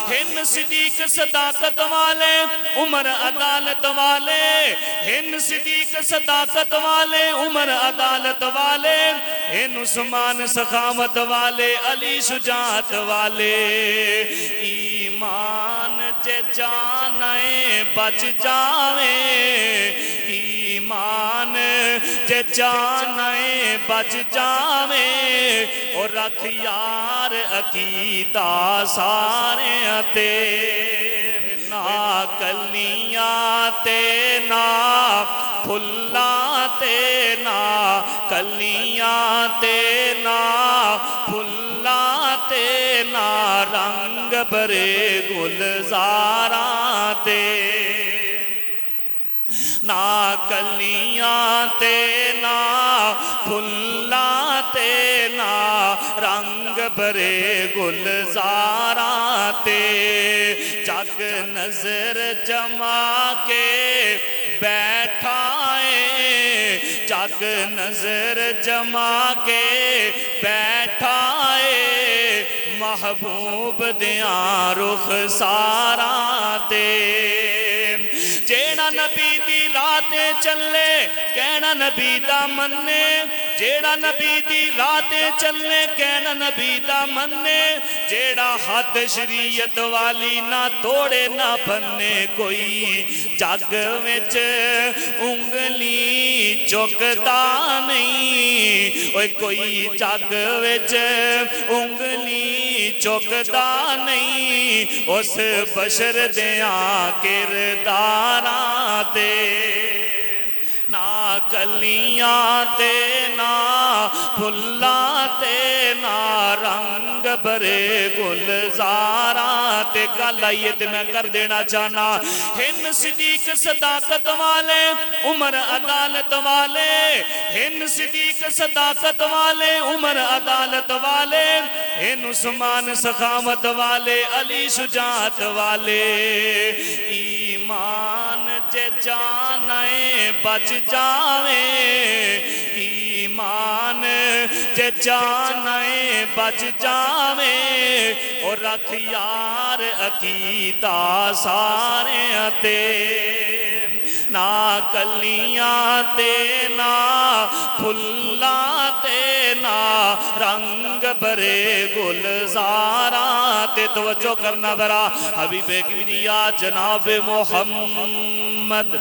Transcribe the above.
ہن صدیق صداقت والے عمر عدالت والے، ہن صدیق صداقت والے عمر عدالت والے، ہن عثمان سخاوت والے علی شجاعت والے۔ ایمان جے چانے بچ جاوے، ایمان جے چانے بچ جاوے، اور رکھ یار عقیدہ سارے تے، نہ کلیاں تے نہ پھلاں تے، نہ کلیاں تے نہ پھلاں تے، نہ رنگ برے گلزاراں تے، نہ کلیاں تے نہ پھلاں تے، نہ رنگ برے گلزاراں تے۔ جگ نظر جما کے بیٹھا ہے، جگ نظر جما کے بیٹھا ہے، محبوب دیاں رخ ساراں تے۔ جیڑا نبی دی راہ تے چلے کہنا نبی دا مننے، جیڑا نبی دی راہ تے چلے کہنا نبی دا مننے، جیڑا حد شریعت والی نہ توڑے نہ بننے، کوئی جگ وچ انگلی چکتا نہیں، اوے کوئی جگ وچ انگلی چکتا نہیں، اس بشر دیاں کرداراں تے، نہ کلیاں تے نہ پھلاں تے، نہ رنگ برے گلزاراں تے۔ گل آئیے تے میں کر دینا چاہنا، ہن صدیق صداقت والے عمر عدالت والے، ہن صدیق صداقت والے عمر عدالت والے، ہن عثمان سخاوت والے علی شجاعت والے۔ ایمان جے چانے بچ جاوے، ایمان جے چانے بچ جاوے، اور رکھ یار عقیدہ سارے تے، نہ کلیاں تے نہ پھلاں تے، نہ رنگ برے گلزاراں تے۔ توجہ کرنا ذرا، حبیب کبریا جناب محمد